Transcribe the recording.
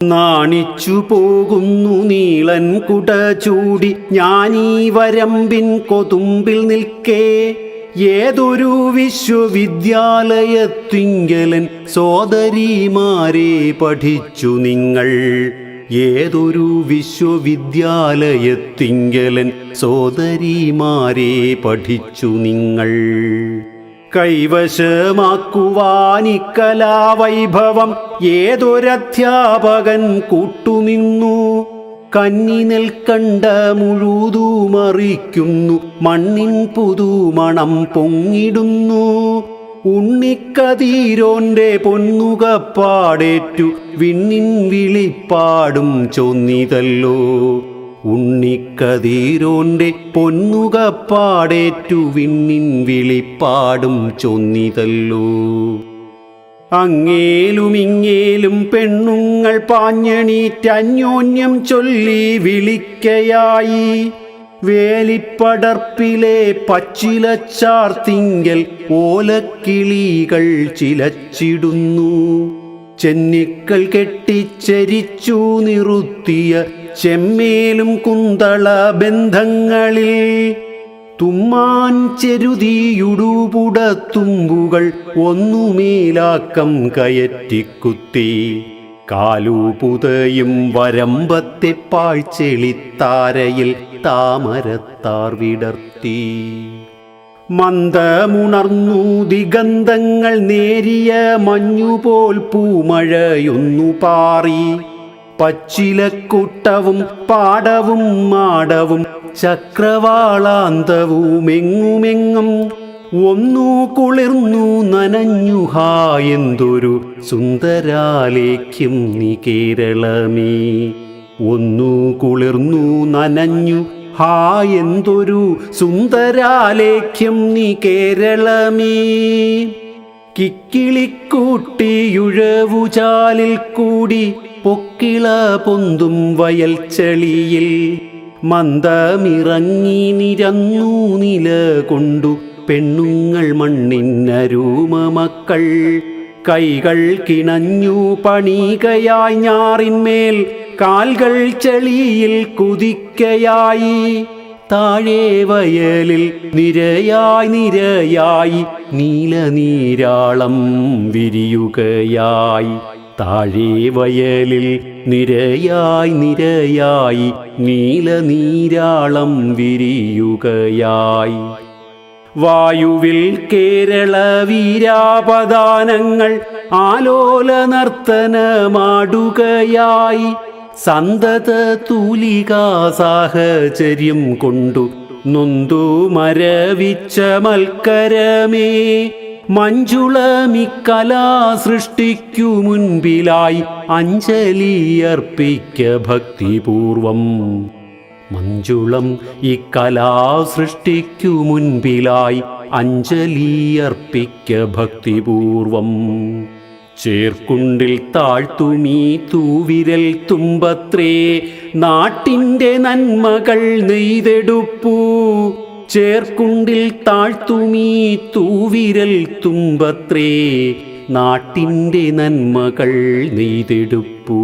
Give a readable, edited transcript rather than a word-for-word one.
നാണിച്ചു പോകുന്നു നീളൻ കുട ചൂടി ഞാനീ വരമ്പിൻ കൊതുമ്പിൽ നിൽക്കേ. ഏതൊരു വിശ്വവിദ്യാലയത്തിങ്കലൻ സോദരിമാരെ പഠിച്ചു നിങ്ങൾ. ഏതൊരു വിശ്വവിദ്യാലയത്തിങ്കലൻ സോദരിമാരെ പഠിച്ചു നിങ്ങൾ. കൈവശമാക്കുവാനിക്കലാവൈഭവം ഏതൊരധ്യാപകൻ കൂട്ടുനിന്നു. കന്നി നെൽക്കണ്ട മുഴുതുമറിക്കുന്നു മണ്ണിൻ പുതുമണം പൊങ്ങിടുന്നു. ഉണ്ണിക്കതീരോന്റെ പൊന്നുകപ്പാടേറ്റു വിണ്ണിൻ വിളിപ്പാടും ചൊന്നിതല്ലോ. ഉണ്ണിക്കതീരോന്റെ പൊന്നുകപ്പാടേറ്റു വിണ്ണിൻ വിളിപ്പാടും ചൊന്നിതല്ലോ. അങ്ങേലും ഇങ്ങേലും പെണ്ണുങ്ങൾ പാഞ്ഞണീറ്റന്യോന്യം ചൊല്ലി വിളിക്കയായി. വേലിപ്പടർപ്പിലെ പച്ചിലച്ചാർത്തിങ്കൽ ഓലക്കിളികൾ ചിലച്ചിടുന്നു. ചെന്നിക്കൽ കെട്ടിച്ചരിച്ചു നിറുത്തിയ ചെമ്മേലും കുന്തള ബന്ധങ്ങളിൽ തുമ്മാൻ ചെരുതിയുടുപുടത്തുമ്പുകൾ ഒന്നുമേലാക്കം കയറ്റിക്കുത്തി. കാലുപുതയും വരമ്പത്തെ പാഴ്ചെളിത്താരയിൽ താമരത്താർ വിടർത്തി. മന്ദമുണർന്നു ദിഗന്ധങ്ങൾ നേരിയ മഞ്ഞുപോൽ പൂമഴയൊന്നു പാറി. പച്ചിലക്കൂട്ടവും പാടവും മാടവും ചക്രവാളാന്തവുമെങ്ങുമെങ്ങും ഒന്നു കുളിർന്നു നനഞ്ഞു. ഹാ എന്തൊരു സുന്ദരാലേഖ്യം നീ കേരളമേ. ഒന്നു കുളിർന്നു നനഞ്ഞു. ഹാ എന്തൊരു സുന്ദരാലേഖ്യം നീ കേരളമേ. കിക്കിളിക്കൂട്ടിയുഴവുചാലിൽ കൂടി പൊക്കിള പൊന്തും വയൽ ചെളിയിൽ മന്ദമിറങ്ങി നിരന്നു നില കൊണ്ടു പെണ്ണുങ്ങൾ മണ്ണിന്നരൂമ മക്കൾ. കൈകൾ കിണഞ്ഞു പണികയായി ഞാറിന്മേൽ കാൽകൾ ചെളിയിൽ കുതിക്കയായി. താഴെ വയലിൽ നിരയായി നിരയായി നീലനീരാളം വിരിയുകയായി. താഴെ വയലിൽ നിരയായി നിരയായി നീലനീരാളം വിരിയുകയായി. വായുവിൽ കേരള വീരാപദാനങ്ങൾ ആലോല നർത്തനമാടുകയായി. സന്തത തൂലികാ സാഹചര്യം കൊണ്ടു നൊന്തു മരവിച്ച മൽക്കരമേ. മഞ്ജുളമിക്കലാ സൃഷ്ടിക്കു മുൻപിലായി അഞ്ജലി അർപ്പിക്ക ഭക്തിപൂർവം. മഞ്ജുളം ഈ കലാസൃഷ്ടിക്കു മുൻപിലായി അഞ്ജലി അർപ്പിക്ക ഭക്തിപൂർവം. ചേർക്കുണ്ടിൽ താഴ്ത്തുമീ തൂവിരൽ തുമ്പത്രേ നാട്ടിൻ്റെ നന്മകൾ നെയ്തെടുപ്പൂ. ചേർക്കുണ്ടിൽ താഴ്ത്തുമീ തൂവിരൽ തുമ്പത്രേ നാട്ടിൻ്റെ നന്മകൾ നെയ്തെടുപ്പൂ.